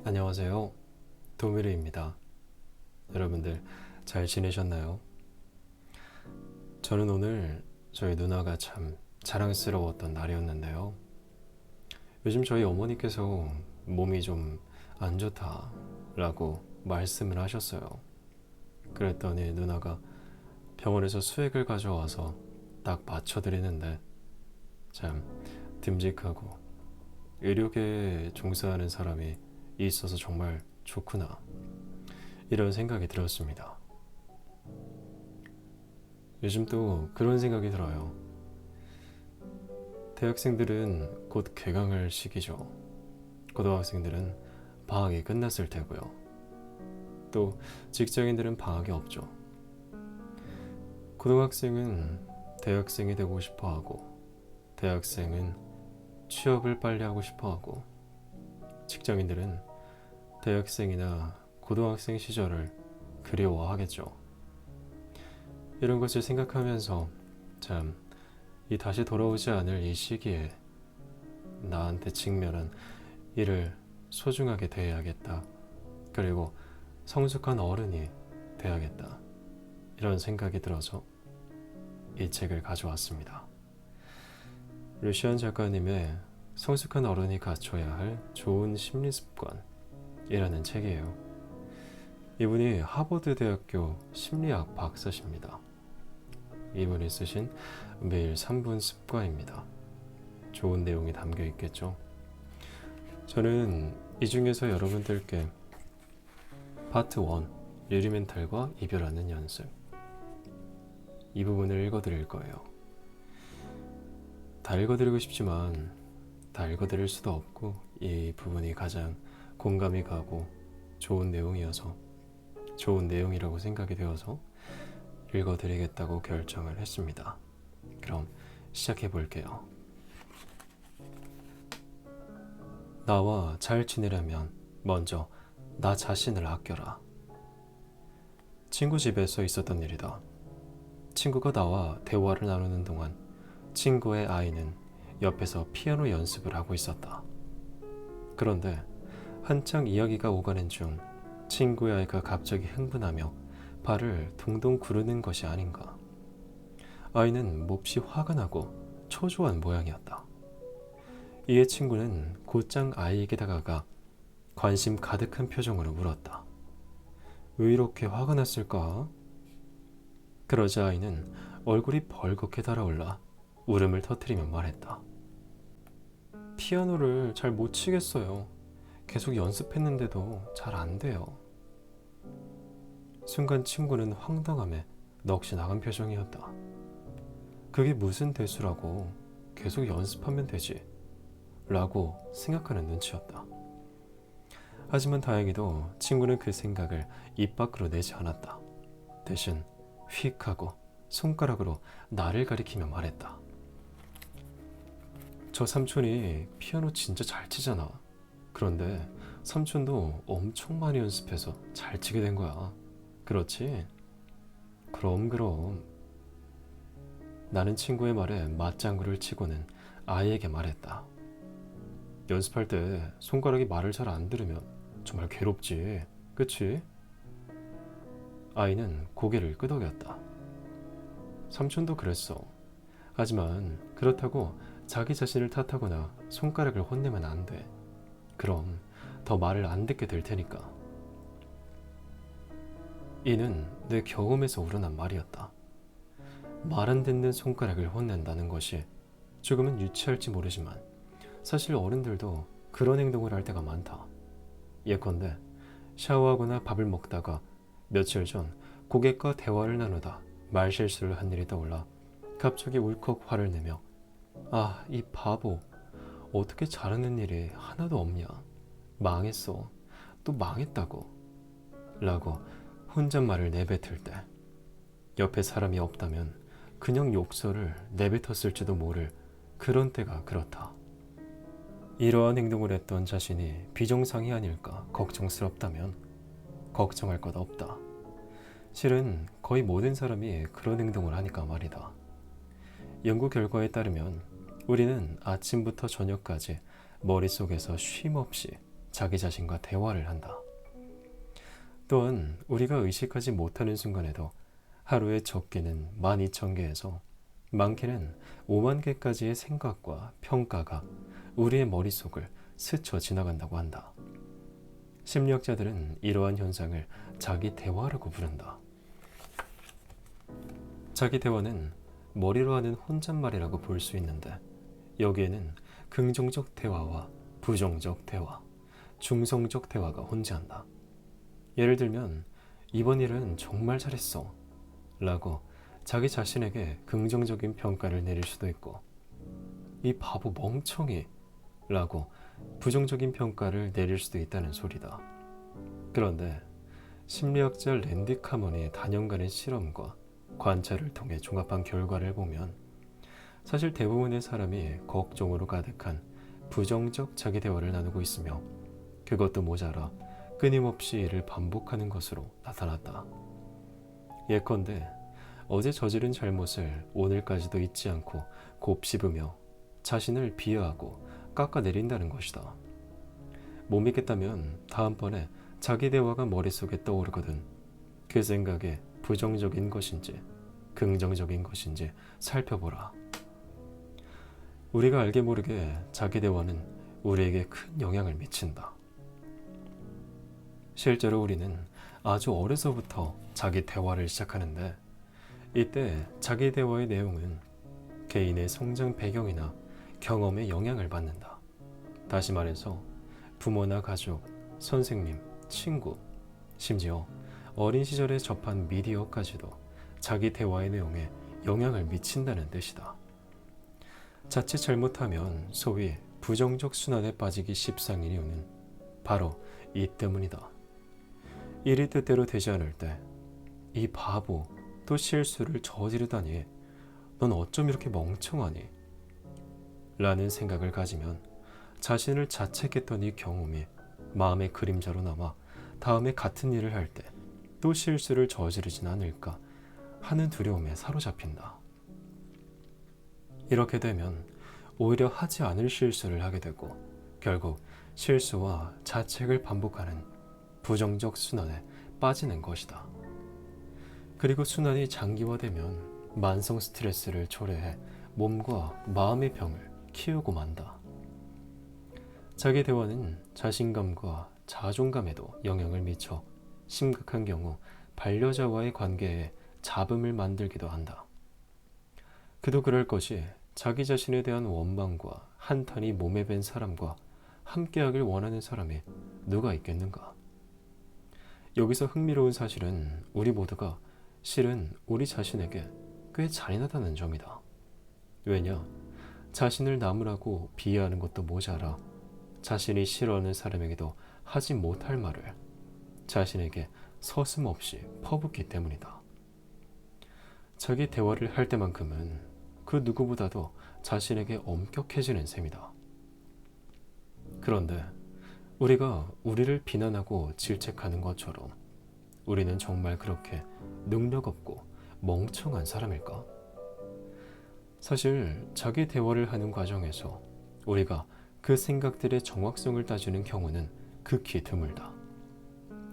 안녕하세요. 도미르입니다. 여러분들 잘 지내셨나요? 저는 오늘 저희 누나가 참 자랑스러웠던 날이었는데요. 요즘 저희 어머니께서 몸이 좀 안 좋다라고 말씀을 하셨어요. 그랬더니 누나가 병원에서 수액을 가져와서 딱 맞춰드리는데 참 듬직하고 의료계에 종사하는 사람이 있어서 정말 좋구나 이런 생각이 들었습니다. 요즘 또 그런 생각이 들어요. 대학생들은 곧 개강할 시기죠. 고등학생들은 방학이 끝났을 테고요. 또 직장인들은 방학이 없죠. 고등학생은 대학생이 되고 싶어 하고, 대학생은 취업을 빨리 하고 싶어 하고, 직장인들은 대학생이나 고등학생 시절을 그리워하겠죠. 이런 것을 생각하면서 참 이 다시 돌아오지 않을 이 시기에 나한테 직면한 이를 소중하게 대해야겠다. 그리고 성숙한 어른이 돼야겠다. 이런 생각이 들어서 이 책을 가져왔습니다. 루시안 작가님의 성숙한 어른이 갖춰야 할 좋은 심리습관이라는 책이에요. 이분이 하버드 대학교 심리학 박사십니다. 이분이 쓰신 매일 3분 습관입니다. 좋은 내용이 담겨 있겠죠. 저는 이 중에서 여러분들께 파트 1 유리멘탈과 이별하는 연습 이 부분을 읽어드릴 거예요. 다 읽어드리고 싶지만 다 읽어드릴 수도 없고 이 부분이 가장 공감이 가고 좋은 내용이어서 좋은 내용이라고 생각이 되어서 읽어드리겠다고 결정을 했습니다. 그럼 시작해 볼게요. 나와 잘 지내려면 먼저 나 자신을 아껴라. 친구 집에서 있었던 일이다. 친구가 나와 대화를 나누는 동안 친구의 아이는 옆에서 피아노 연습을 하고 있었다. 그런데 한창 이야기가 오가는 중 친구의 아이가 갑자기 흥분하며 발을 둥둥 구르는 것이 아닌가. 아이는 몹시 화가 나고 초조한 모양이었다. 이에 친구는 곧장 아이에게 다가가 관심 가득한 표정으로 물었다. 왜 이렇게 화가 났을까? 그러자 아이는 얼굴이 벌겋게 달아올라 울음을 터뜨리며 말했다. 피아노를 잘 못 치겠어요. 계속 연습했는데도 잘 안 돼요. 순간 친구는 황당함에 넋이 나간 표정이었다. 그게 무슨 대수라고, 계속 연습하면 되지 라고 생각하는 눈치였다. 하지만 다행히도 친구는 그 생각을 입 밖으로 내지 않았다. 대신 휙 하고 손가락으로 나를 가리키며 말했다. 저 삼촌이 피아노 진짜 잘 치잖아. 그런데 삼촌도 엄청 많이 연습해서 잘 치게 된 거야. 그렇지? 그럼. 나는 친구의 말에 맞장구를 치고는 아이에게 말했다. 연습할 때 손가락이 말을 잘 안 들으면 정말 괴롭지. 그치? 아이는 고개를 끄덕였다. 삼촌도 그랬어. 하지만 그렇다고 자기 자신을 탓하거나 손가락을 혼내면 안 돼. 그럼 더 말을 안 듣게 될 테니까. 이는 내 경험에서 우러난 말이었다. 말 안 듣는 손가락을 혼낸다는 것이 조금은 유치할지 모르지만 사실 어른들도 그런 행동을 할 때가 많다. 예컨대 샤워하거나 밥을 먹다가 며칠 전 고객과 대화를 나누다 말실수를 한 일이 떠올라 갑자기 울컥 화를 내며 아, 이 바보. 어떻게 잘하는 일이 하나도 없냐. 망했어. 또 망했다고. 라고 혼잣말을 내뱉을 때 옆에 사람이 없다면 그냥 욕설을 내뱉었을지도 모를 그런 때가 그렇다. 이러한 행동을 했던 자신이 비정상이 아닐까 걱정스럽다면 걱정할 것 없다. 실은 거의 모든 사람이 그런 행동을 하니까 말이다. 연구 결과에 따르면 우리는 아침부터 저녁까지 머릿속에서 쉼없이 자기 자신과 대화를 한다. 또한 우리가 의식하지 못하는 순간에도 하루에 적게는 12,000개에서 많게는 5만 개까지의 생각과 평가가 우리의 머릿속을 스쳐 지나간다고 한다. 심리학자들은 이러한 현상을 자기 대화라고 부른다. 자기 대화는 머리로 하는 혼잣말이라고 볼 수 있는데 여기에는 긍정적 대화와 부정적 대화, 중성적 대화가 혼재한다. 예를 들면 이번 일은 정말 잘했어 라고 자기 자신에게 긍정적인 평가를 내릴 수도 있고 이 바보 멍청이 라고 부정적인 평가를 내릴 수도 있다는 소리다. 그런데 심리학자 랜디 카먼의 단연간의 실험과 관찰을 통해 종합한 결과를 보면 사실 대부분의 사람이 걱정으로 가득한 부정적 자기 대화를 나누고 있으며 그것도 모자라 끊임없이 이를 반복하는 것으로 나타났다. 예컨대 어제 저지른 잘못을 오늘까지도 잊지 않고 곱씹으며 자신을 비하하고 깎아내린다는 것이다. 못 믿겠다면 다음번에 자기 대화가 머릿속에 떠오르거든 그 생각에 부정적인 것인지 긍정적인 것인지 살펴보라. 우리가 알게 모르게 자기 대화는 우리에게 큰 영향을 미친다. 실제로 우리는 아주 어려서부터 자기 대화를 시작하는데 이때 자기 대화의 내용은 개인의 성장 배경이나 경험에 영향을 받는다. 다시 말해서 부모나 가족, 선생님, 친구, 심지어 어린 시절에 접한 미디어까지도 자기 대화의 내용에 영향을 미친다는 뜻이다. 자칫 잘못하면 소위 부정적 순환에 빠지기 십상인 이유는 바로 이 때문이다. 일이 뜻대로 되지 않을 때 이 바보 또 실수를 저지르다니 넌 어쩜 이렇게 멍청하니? 라는 생각을 가지면 자신을 자책했던 이 경험이 마음의 그림자로 남아 다음에 같은 일을 할 때 또 실수를 저지르진 않을까 하는 두려움에 사로잡힌다. 이렇게 되면 오히려 하지 않을 실수를 하게 되고 결국 실수와 자책을 반복하는 부정적 순환에 빠지는 것이다. 그리고 순환이 장기화되면 만성 스트레스를 초래해 몸과 마음의 병을 키우고 만다. 자기 대화는 자신감과 자존감에도 영향을 미쳐 심각한 경우 반려자와의 관계에 잡음을 만들기도 한다. 그도 그럴 것이 자기 자신에 대한 원망과 한탄이 몸에 밴 사람과 함께하길 원하는 사람이 누가 있겠는가? 여기서 흥미로운 사실은 우리 모두가 실은 우리 자신에게 꽤 잔인하다는 점이다. 왜냐? 자신을 나무라고 비하하는 것도 모자라 자신이 싫어하는 사람에게도 하지 못할 말을 자신에게 서슴없이 퍼붓기 때문이다. 자기 대화를 할 때만큼은 그 누구보다도 자신에게 엄격해지는 셈이다. 그런데 우리가 우리를 비난하고 질책하는 것처럼 우리는 정말 그렇게 능력 없고 멍청한 사람일까? 사실 자기 대화를 하는 과정에서 우리가 그 생각들의 정확성을 따지는 경우는 극히 드물다.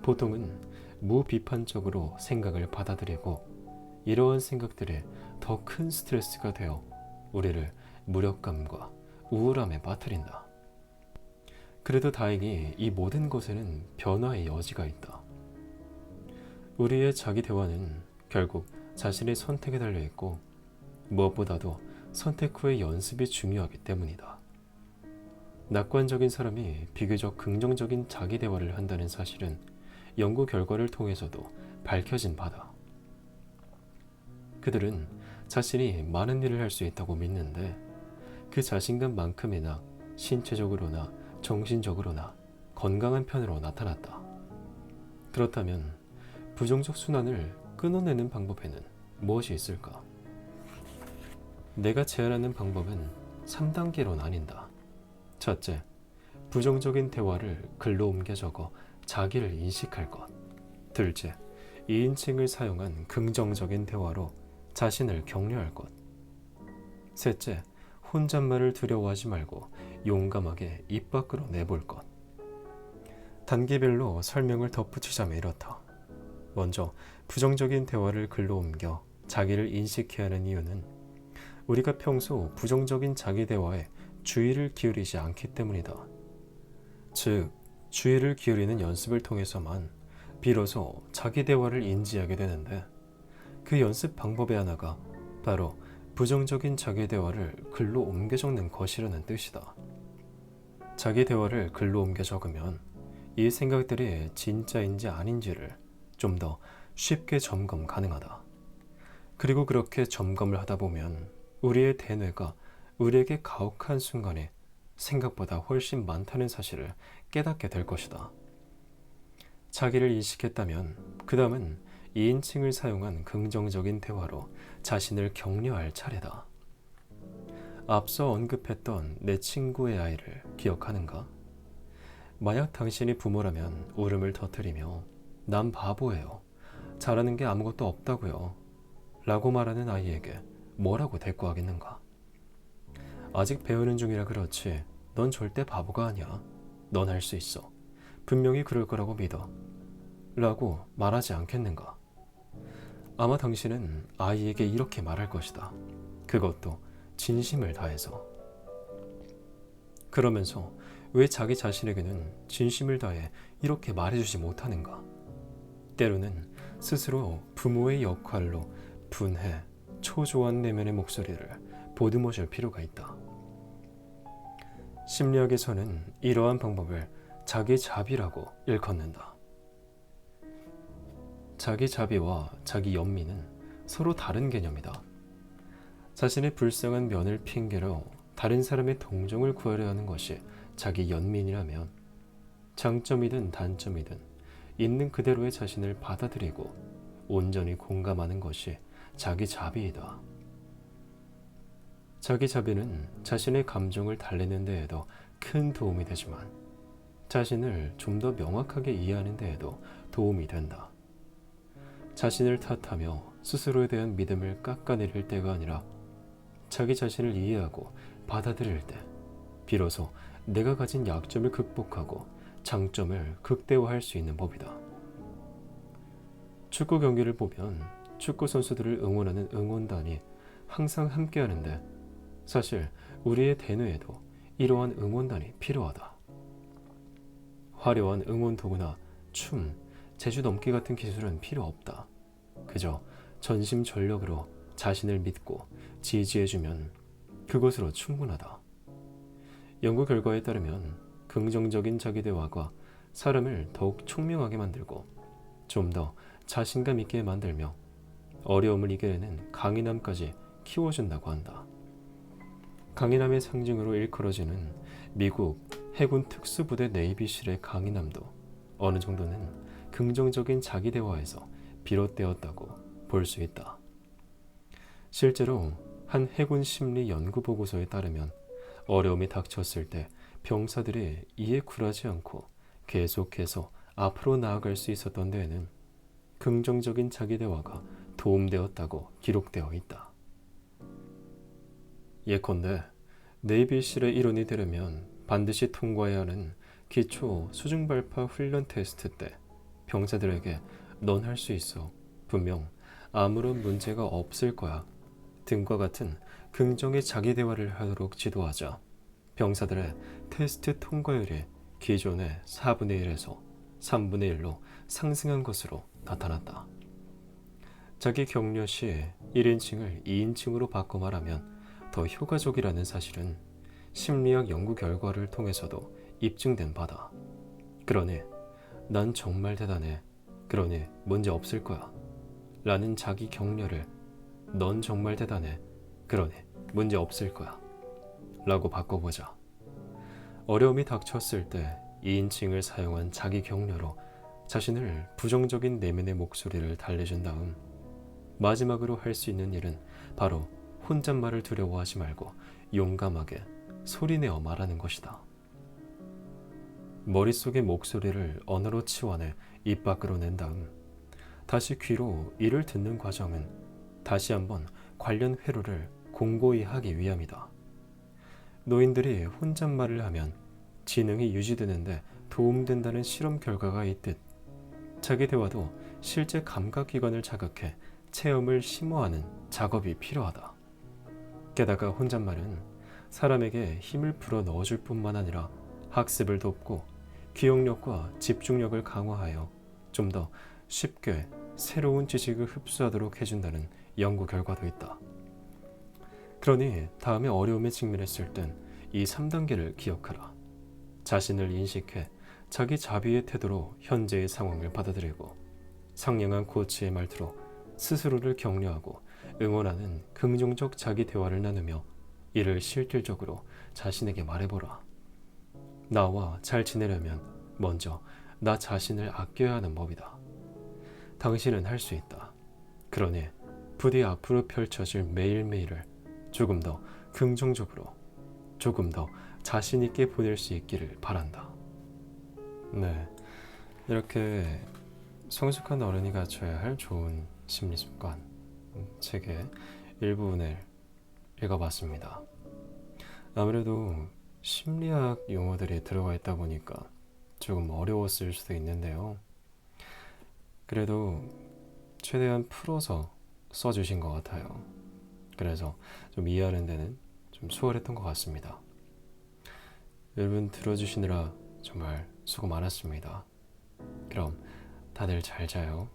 보통은 무비판적으로 생각을 받아들이고 이러한 생각들이 더 큰 스트레스가 되어 우리를 무력감과 우울함에 빠뜨린다. 그래도 다행히 이 모든 것에는 변화의 여지가 있다. 우리의 자기 대화는 결국 자신의 선택에 달려있고 무엇보다도 선택 후의 연습이 중요하기 때문이다. 낙관적인 사람이 비교적 긍정적인 자기 대화를 한다는 사실은 연구 결과를 통해서도 밝혀진 바다. 그들은 자신이 많은 일을 할 수 있다고 믿는데 그 자신감만큼이나 신체적으로나 정신적으로나 건강한 편으로 나타났다. 그렇다면 부정적 순환을 끊어내는 방법에는 무엇이 있을까? 내가 제안하는 방법은 3단계로 나뉜다. 첫째, 부정적인 대화를 글로 옮겨 적어 자기를 인식할 것. 둘째, 2인칭을 사용한 긍정적인 대화로 자신을 격려할 것. 셋째, 혼잣말을 두려워하지 말고 용감하게 입 밖으로 내볼 것. 단계별로 설명을 덧붙이자면 이렇다. 먼저 부정적인 대화를 글로 옮겨 자기를 인식해야 하는 이유는 우리가 평소 부정적인 자기 대화에 주의를 기울이지 않기 때문이다. 즉, 주의를 기울이는 연습을 통해서만 비로소 자기 대화를 인지하게 되는데, 그 연습 방법의 하나가 바로 부정적인 자기 대화를 글로 옮겨 적는 것이라는 뜻이다. 자기 대화를 글로 옮겨 적으면 이 생각들이 진짜인지 아닌지를 좀 더 쉽게 점검 가능하다. 그리고 그렇게 점검을 하다 보면 우리의 대뇌가 우리에게 가혹한 순간에 생각보다 훨씬 많다는 사실을 깨닫게 될 것이다. 자기를 인식했다면 그 다음은 2인칭을 사용한 긍정적인 대화로 자신을 격려할 차례다. 앞서 언급했던 내 친구의 아이를 기억하는가? 만약 당신이 부모라면 울음을 터뜨리며 난 바보예요. 잘하는 게 아무것도 없다고요. 라고 말하는 아이에게 뭐라고 대꾸하겠는가? 아직 배우는 중이라 그렇지 넌 절대 바보가 아니야. 넌 할 수 있어. 분명히 그럴 거라고 믿어. 라고 말하지 않겠는가? 아마 당신은 아이에게 이렇게 말할 것이다. 그것도 진심을 다해서. 그러면서 왜 자기 자신에게는 진심을 다해 이렇게 말해주지 못하는가? 때로는 스스로 부모의 역할로 분해, 초조한 내면의 목소리를 보듬어 줄 필요가 있다. 심리학에서는 이러한 방법을 자기 자비라고 일컫는다. 자기 자비와 자기 연민은 서로 다른 개념이다. 자신의 불쌍한 면을 핑계로 다른 사람의 동정을 구하려 하는 것이 자기 연민이라면, 장점이든 단점이든 있는 그대로의 자신을 받아들이고 온전히 공감하는 것이 자기 자비이다. 자기 자비는 자신의 감정을 달래는 데에도 큰 도움이 되지만 자신을 좀 더 명확하게 이해하는 데에도 도움이 된다. 자신을 탓하며 스스로에 대한 믿음을 깎아내릴 때가 아니라 자기 자신을 이해하고 받아들일 때 비로소 내가 가진 약점을 극복하고 장점을 극대화할 수 있는 법이다. 축구 경기를 보면 축구 선수들을 응원하는 응원단이 항상 함께하는데, 사실 우리의 대뇌에도 이러한 응원단이 필요하다. 화려한 응원 도구나 춤, 제주 넘기 같은 기술은 필요 없다. 그저 전심전력으로 자신을 믿고 지지해주면 그것으로 충분하다. 연구 결과에 따르면 긍정적인 자기대화가 사람을 더욱 총명하게 만들고 좀 더 자신감 있게 만들며 어려움을 이겨내는 강인함까지 키워준다고 한다. 강인함의 상징으로 일컬어지는 미국 해군 특수부대 네이비실의 강인함도 어느 정도는 긍정적인 자기대화에서 비롯되었다고 볼 수 있다. 실제로 한 해군 심리 연구 보고서에 따르면 어려움이 닥쳤을 때 병사들이 이에 굴하지 않고 계속해서 앞으로 나아갈 수 있었던 데에는 긍정적인 자기대화가 도움되었다고 기록되어 있다. 예컨대 네이비실의 일원이 되려면 반드시 통과해야 하는 기초 수중발파 훈련 테스트 때 병사들에게 넌 할 수 있어. 분명 아무런 문제가 없을 거야. 등과 같은 긍정의 자기대화를 하도록 지도하자 병사들의 테스트 통과율이 기존의 4분의 1에서 3분의 1로 상승한 것으로 나타났다. 자기 격려 시 1인칭을 2인칭으로 바꿔 말하면 더 효과적이라는 사실은 심리학 연구 결과를 통해서도 입증된 바다. 그러니 난 정말 대단해. 그러니 문제 없을 거야. 라는 자기 격려를 넌 정말 대단해. 그러니 문제 없을 거야. 라고 바꿔보자. 어려움이 닥쳤을 때 2인칭을 사용한 자기 격려로 자신을 부정적인 내면의 목소리를 달래준 다음 마지막으로 할 수 있는 일은 바로 혼잣말을 두려워하지 말고 용감하게 소리내어 말하는 것이다. 머릿속의 목소리를 언어로 치환해 입 밖으로 낸 다음 다시 귀로 이를 듣는 과정은 다시 한번 관련 회로를 공고히 하기 위함이다. 노인들이 혼잣말을 하면 지능이 유지되는데 도움된다는 실험 결과가 있듯 자기 대화도 실제 감각기관을 자극해 체험을 심화하는 작업이 필요하다. 게다가 혼잣말은 사람에게 힘을 불어 넣어줄 뿐만 아니라 학습을 돕고 기억력과 집중력을 강화하여 좀 더 쉽게 새로운 지식을 흡수하도록 해준다는 연구 결과도 있다. 그러니 다음에 어려움에 직면했을 땐 이 3단계를 기억하라. 자신을 인식해 자기 자비의 태도로 현재의 상황을 받아들이고, 상냥한 코치의 말투로 스스로를 격려하고 응원하는 긍정적 자기 대화를 나누며 이를 실질적으로 자신에게 말해보라. 나와 잘 지내려면 먼저 나 자신을 아껴야 하는 법이다. 당신은 할 수 있다. 그러니 부디 앞으로 펼쳐질 매일매일을 조금 더 긍정적으로, 조금 더 자신 있게 보낼 수 있기를 바란다. 네, 이렇게 성숙한 어른이 갖춰야 할 좋은 심리 습관 책의 일부분을 읽어봤습니다. 아무래도 심리학 용어들이 들어가 있다 보니까 조금 어려웠을 수도 있는데요. 그래도 최대한 풀어서 써주신 것 같아요. 그래서 좀 이해하는 데는 좀 수월했던 것 같습니다. 여러분 들어주시느라 정말 수고 많았습니다. 그럼 다들 잘 자요.